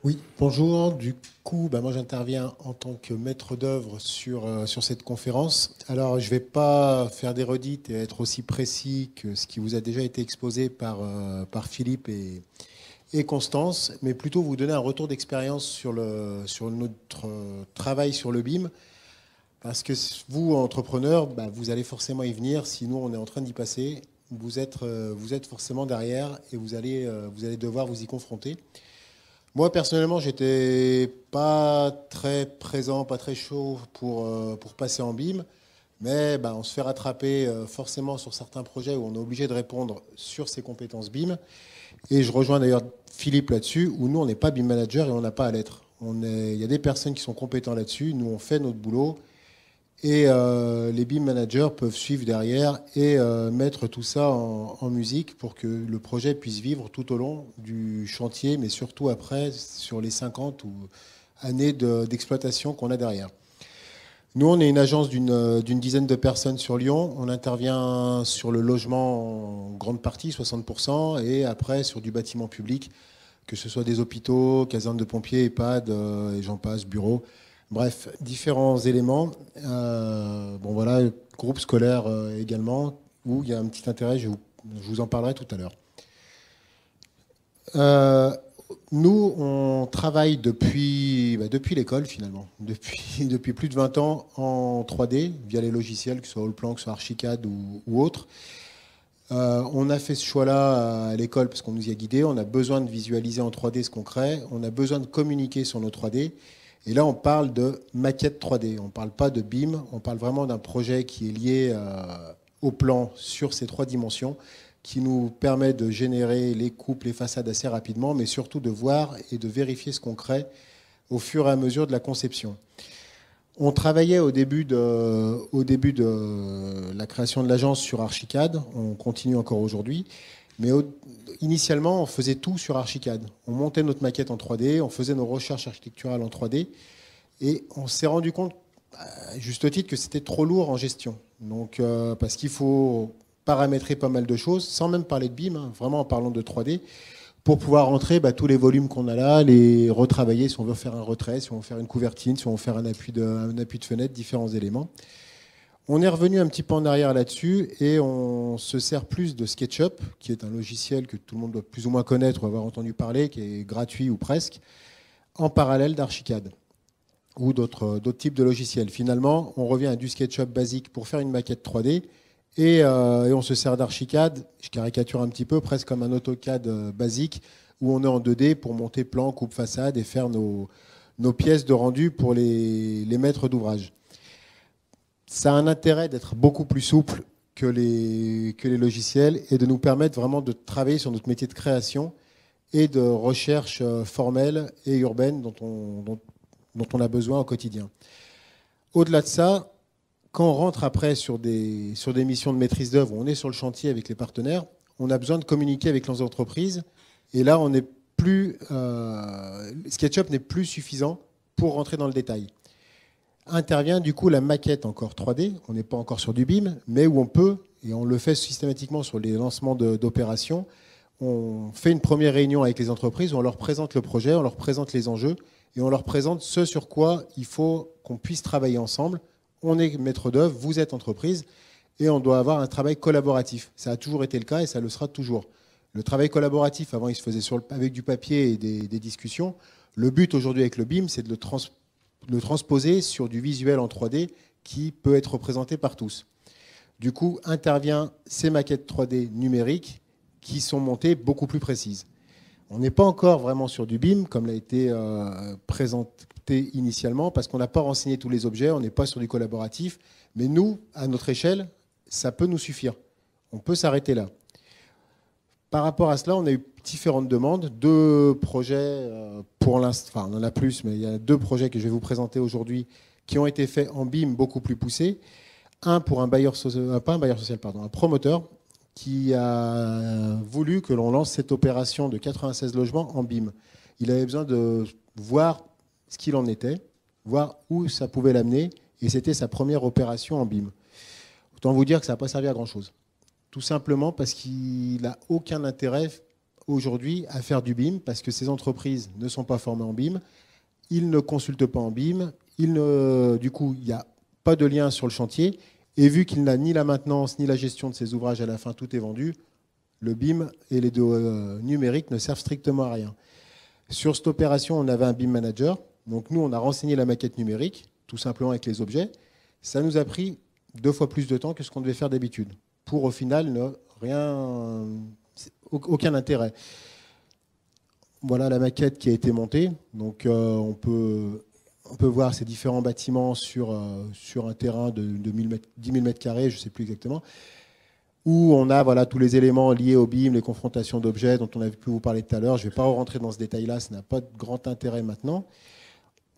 Oui, bonjour. Du coup, moi j'interviens en tant que maître d'œuvre sur cette conférence. Alors, je ne vais pas faire des redites et être aussi précis que ce qui vous a déjà été exposé par Philippe et Constance, mais plutôt vous donner un retour d'expérience sur notre travail sur le BIM. Parce que vous, entrepreneur, vous allez forcément y venir. Si nous, on est en train d'y passer, vous êtes forcément derrière et vous allez devoir vous y confronter. Moi, personnellement, j'étais pas très présent, pas très chaud pour passer en BIM, mais on se fait rattraper forcément sur certains projets où on est obligé de répondre sur ses compétences BIM. Et je rejoins d'ailleurs Philippe là-dessus, où nous, on n'est pas BIM manager et on n'a pas à l'être. Il y a des personnes qui sont compétentes là-dessus, nous, on fait notre boulot, et les BIM managers peuvent suivre derrière et mettre tout ça en musique pour que le projet puisse vivre tout au long du chantier, mais surtout après, sur les 50 années d'exploitation qu'on a derrière. Nous, on est une agence d'une dizaine de personnes sur Lyon. On intervient sur le logement en grande partie, 60%, et après sur du bâtiment public, que ce soit des hôpitaux, casernes de pompiers, EHPAD, et j'en passe, bureaux. Bref, différents éléments. Bon voilà, groupe scolaire également, où il y a un petit intérêt, je vous en parlerai tout à l'heure. Euh, Nous, on travaille depuis l'école finalement, depuis plus de 20 ans en 3D, via les logiciels, que ce soit Allplan, que ce soit Archicad ou autre. On a fait ce choix-là à l'école parce qu'on nous y a guidés. On a besoin de visualiser en 3D ce qu'on crée. On a besoin de communiquer sur nos 3D. Et là, on parle de maquette 3D. On ne parle pas de BIM. On parle vraiment d'un projet qui est lié au plan sur ces 3 dimensions, qui nous permet de générer les coupes, les façades assez rapidement, mais surtout de voir et de vérifier ce qu'on crée au fur et à mesure de la conception. On travaillait au début de la création de l'agence sur Archicad, on continue encore aujourd'hui, mais initialement on faisait tout sur Archicad. On montait notre maquette en 3D, on faisait nos recherches architecturales en 3D, et on s'est rendu compte, à juste titre, que c'était trop lourd en gestion. Donc, parce qu'il faut paramétrer pas mal de choses, sans même parler de BIM, hein, vraiment en parlant de 3D, pour pouvoir rentrer tous les volumes qu'on a là, les retravailler si on veut faire un retrait, si on veut faire une couvertine, si on veut faire un appui de fenêtre, différents éléments. On est revenu un petit peu en arrière là-dessus et on se sert plus de SketchUp, qui est un logiciel que tout le monde doit plus ou moins connaître ou avoir entendu parler, qui est gratuit ou presque, en parallèle d'Archicad ou d'autres types de logiciels. Finalement, on revient à du SketchUp basique pour faire une maquette 3D et on se sert d'Archicad, je caricature un petit peu, presque comme un AutoCAD basique, où on est en 2D pour monter plan, coupe façade et faire nos pièces de rendu pour les maîtres d'ouvrage. Ça a un intérêt d'être beaucoup plus souple que les logiciels et de nous permettre vraiment de travailler sur notre métier de création et de recherche formelle et urbaine dont on a besoin au quotidien. Au-delà de ça, quand on rentre après sur des missions de maîtrise d'œuvre, on est sur le chantier avec les partenaires, on a besoin de communiquer avec les entreprises. Et là, on n'est plus, SketchUp n'est plus suffisant pour rentrer dans le détail. Intervient du coup la maquette encore 3D. On n'est pas encore sur du BIM, mais où on peut, et on le fait systématiquement sur les lancements d'opérations, on fait une première réunion avec les entreprises où on leur présente le projet, on leur présente les enjeux et on leur présente ce sur quoi il faut qu'on puisse travailler ensemble. On est maître d'œuvre, vous êtes entreprise, et on doit avoir un travail collaboratif. Ça a toujours été le cas et ça le sera toujours. Le travail collaboratif, avant, il se faisait avec du papier et des discussions. Le but aujourd'hui avec le BIM, c'est de le transposer sur du visuel en 3D qui peut être représenté par tous. Du coup, intervient ces maquettes 3D numériques qui sont montées beaucoup plus précises. On n'est pas encore vraiment sur du BIM, comme l'a été présenté initialement, parce qu'on n'a pas renseigné tous les objets, on n'est pas sur du collaboratif. Mais nous, à notre échelle, ça peut nous suffire. On peut s'arrêter là. Par rapport à cela, on a eu différentes demandes. Deux projets, pour l'instant, enfin on en a plus, mais il y a deux projets que je vais vous présenter aujourd'hui qui ont été faits en BIM beaucoup plus poussé. Un pour un bailleur social, pas un bailleur social, pardon, un promoteur qui a voulu que l'on lance cette opération de 96 logements en BIM. Il avait besoin de voir ce qu'il en était, voir où ça pouvait l'amener, et c'était sa première opération en BIM. Autant vous dire que ça n'a pas servi à grand-chose. Tout simplement parce qu'il n'a aucun intérêt aujourd'hui à faire du BIM parce que ces entreprises ne sont pas formées en BIM, ils ne consultent pas en BIM, du coup, il n'y a pas de lien sur le chantier. Et vu qu'il n'a ni la maintenance ni la gestion de ses ouvrages à la fin, tout est vendu, le BIM et les deux numériques ne servent strictement à rien. Sur cette opération, on avait un BIM manager. Donc nous, on a renseigné la maquette numérique, tout simplement avec les objets. Ça nous a pris 2 fois plus de temps que ce qu'on devait faire d'habitude, pour au final aucun intérêt. Voilà la maquette qui a été montée. Donc on peut voir ces différents bâtiments sur un terrain de 10 000 mètres carrés, je ne sais plus exactement, où on a tous les éléments liés au BIM, les confrontations d'objets dont on a pu vous parler tout à l'heure. Je ne vais pas rentrer dans ce détail-là, ça n'a pas de grand intérêt maintenant.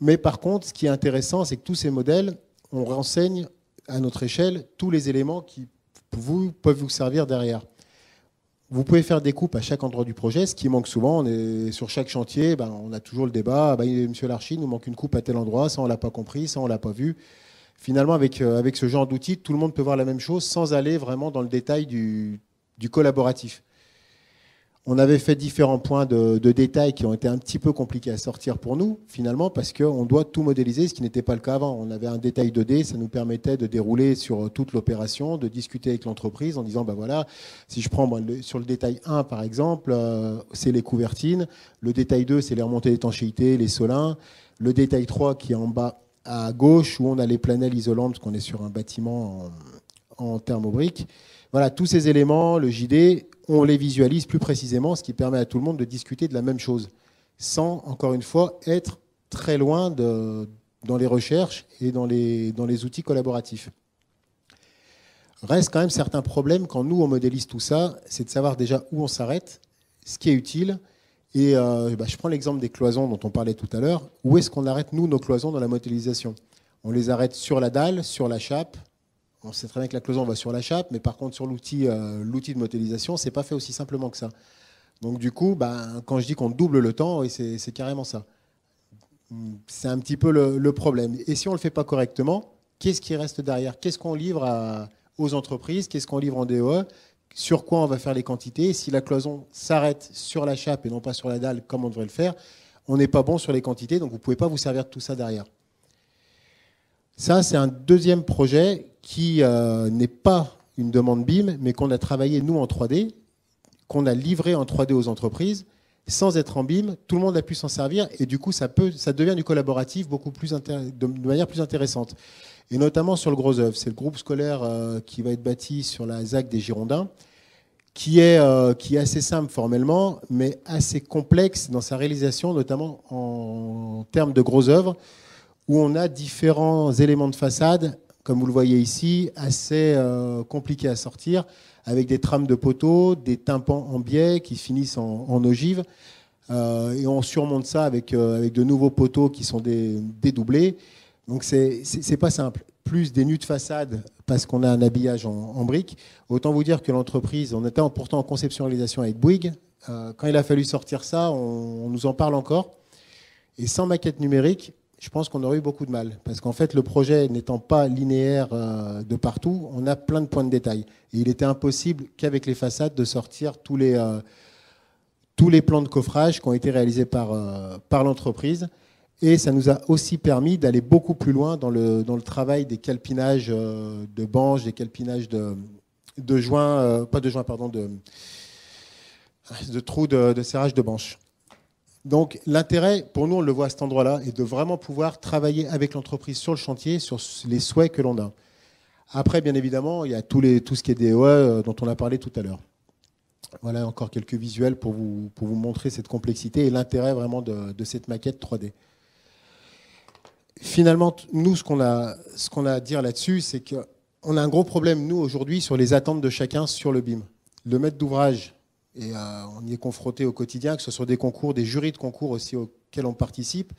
Mais par contre, ce qui est intéressant, c'est que tous ces modèles, on renseigne à notre échelle tous les éléments qui peuvent vous servir derrière. Vous pouvez faire des coupes à chaque endroit du projet. Ce qui manque souvent, sur chaque chantier, on a toujours le débat. Monsieur l'archi, il nous manque une coupe à tel endroit, ça on ne l'a pas compris, ça on ne l'a pas vu. Finalement, avec ce genre d'outils, tout le monde peut voir la même chose sans aller vraiment dans le détail du collaboratif. On avait fait différents points de détail qui ont été un petit peu compliqués à sortir pour nous, finalement, parce qu'on doit tout modéliser, ce qui n'était pas le cas avant. On avait un détail 2D, ça nous permettait de dérouler sur toute l'opération, de discuter avec l'entreprise en disant, voilà, si je prends sur le détail 1, par exemple, c'est les couvertines. Le détail 2, c'est les remontées d'étanchéité, les solins. Le détail 3, qui est en bas à gauche, où on a les planelles isolantes, parce qu'on est sur un bâtiment en thermobrique. Voilà, tous ces éléments, le JD, on les visualise plus précisément, ce qui permet à tout le monde de discuter de la même chose, sans, encore une fois, être très loin dans les recherches et dans les outils collaboratifs. Reste quand même certains problèmes quand nous, on modélise tout ça, c'est de savoir déjà où on s'arrête, ce qui est utile. Et je prends l'exemple des cloisons dont on parlait tout à l'heure. Où est-ce qu'on arrête, nous, nos cloisons dans la modélisation? On les arrête sur la dalle, sur la chape. On sait très bien que la cloison va sur la chape, mais par contre, sur l'outil de modélisation, ce n'est pas fait aussi simplement que ça. Donc du coup, quand je dis qu'on double le temps, oui, c'est carrément ça. C'est un petit peu le problème. Et si on ne le fait pas correctement, qu'est-ce qui reste derrière? Qu'est-ce qu'on livre aux entreprises? Qu'est-ce qu'on livre en DOE? Sur quoi on va faire les quantités? Si la cloison s'arrête sur la chape et non pas sur la dalle, comme on devrait le faire, on n'est pas bon sur les quantités, donc vous ne pouvez pas vous servir de tout ça derrière. Ça, c'est un deuxième projet qui n'est pas une demande BIM, mais qu'on a travaillé, nous, en 3D, qu'on a livré en 3D aux entreprises, sans être en BIM. Tout le monde a pu s'en servir, et du coup, ça devient du collaboratif de manière plus intéressante. Et notamment sur le gros œuvre. C'est le groupe scolaire qui va être bâti sur la ZAC des Girondins, qui est assez simple formellement, mais assez complexe dans sa réalisation, notamment en termes de gros œuvres, où on a différents éléments de façade, comme vous le voyez ici, assez compliqués à sortir, avec des trames de poteaux, des tympans en biais qui finissent en ogive, et on surmonte ça avec de nouveaux poteaux qui sont dédoublés. Donc c'est pas simple. Plus des nus de façade parce qu'on a un habillage en briques. Autant vous dire que l'entreprise, on était pourtant en conception-réalisation avec Bouygues. Quand il a fallu sortir ça, on nous en parle encore. Et sans maquette numérique, je pense qu'on aurait eu beaucoup de mal. Parce qu'en fait, le projet n'étant pas linéaire de partout, on a plein de points de détail. Et il était impossible qu'avec les façades de sortir tous les plans de coffrage qui ont été réalisés par l'entreprise. Et ça nous a aussi permis d'aller beaucoup plus loin dans le travail des calpinages de banches, des calpinages de joints, pas de joints, pardon, de trous de serrage de banches. Donc l'intérêt, pour nous, on le voit à cet endroit-là, est de vraiment pouvoir travailler avec l'entreprise sur le chantier, sur les souhaits que l'on a. Après, bien évidemment, il y a tout ce qui est DOE dont on a parlé tout à l'heure. Voilà encore quelques visuels pour vous montrer cette complexité et l'intérêt vraiment de cette maquette 3D. Finalement, nous, ce qu'on a à dire là-dessus, c'est qu'on a un gros problème, nous, aujourd'hui, sur les attentes de chacun sur le BIM. Le maître d'ouvrage, et on y est confronté au quotidien, que ce soit des concours, des jurys de concours aussi auxquels on participe,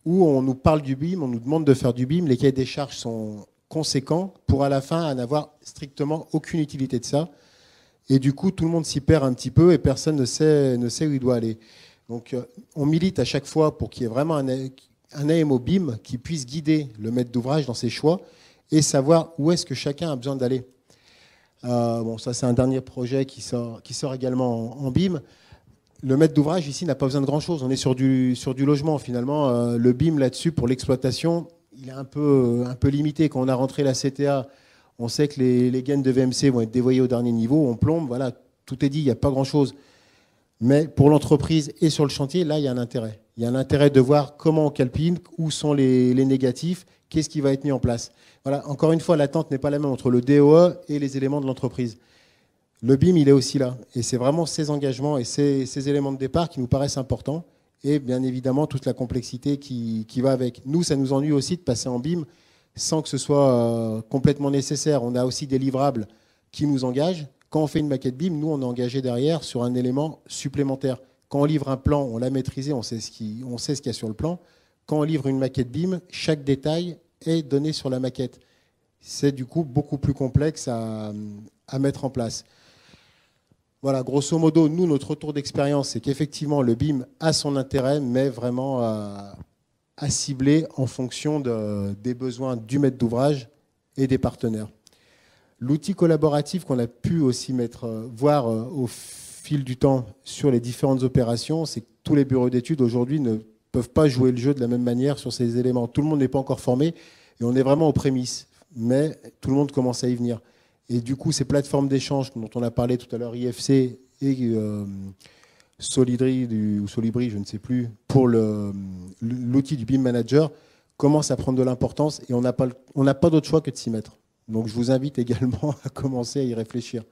où on nous parle du BIM, on nous demande de faire du BIM, les cahiers des charges sont conséquents, pour à la fin n'avoir strictement aucune utilité de ça. Et du coup, tout le monde s'y perd un petit peu et personne ne sait où il doit aller. Donc, on milite à chaque fois pour qu'il y ait vraiment un AMO BIM qui puisse guider le maître d'ouvrage dans ses choix et savoir où est-ce que chacun a besoin d'aller. Bon, ça c'est un dernier projet qui sort également en BIM. Le maître d'ouvrage ici n'a pas besoin de grand-chose. On est sur du logement finalement. Le BIM là-dessus pour l'exploitation, il est un peu limité. Quand on a rentré la CTA, on sait que les gaines de VMC vont être dévoyées au dernier niveau. On plombe, voilà, tout est dit, il n'y a pas grand-chose. Mais pour l'entreprise et sur le chantier, là, il y a un intérêt. Il y a un intérêt de voir comment on calpine, où sont les négatifs, qu'est-ce qui va être mis en place. Voilà, encore une fois, l'attente n'est pas la même entre le DOE et les éléments de l'entreprise. Le BIM, il est aussi là. Et c'est vraiment ces engagements et ces éléments de départ qui nous paraissent importants. Et bien évidemment, toute la complexité qui va avec. Nous, ça nous ennuie aussi de passer en BIM sans que ce soit complètement nécessaire. On a aussi des livrables qui nous engagent. Quand on fait une maquette BIM, nous, on est engagé derrière sur un élément supplémentaire. Quand on livre un plan, on l'a maîtrisé, on sait ce qu'il y a sur le plan. Quand on livre une maquette BIM, chaque détail est donné sur la maquette. C'est du coup beaucoup plus complexe à mettre en place. Voilà, grosso modo, nous, notre retour d'expérience, c'est qu'effectivement, le BIM a son intérêt, mais vraiment à cibler en fonction des besoins du maître d'ouvrage et des partenaires. L'outil collaboratif qu'on a pu aussi voir au fil du temps sur les différentes opérations, c'est que tous les bureaux d'études aujourd'hui ne peuvent pas jouer le jeu de la même manière sur ces éléments. Tout le monde n'est pas encore formé et on est vraiment aux prémices, mais tout le monde commence à y venir. Et du coup, ces plateformes d'échange dont on a parlé tout à l'heure, IFC et Solidry, ou Solibri, je ne sais plus, pour l'outil du BIM Manager, commencent à prendre de l'importance et on n'a pas d'autre choix que de s'y mettre. Donc je vous invite également à commencer à y réfléchir.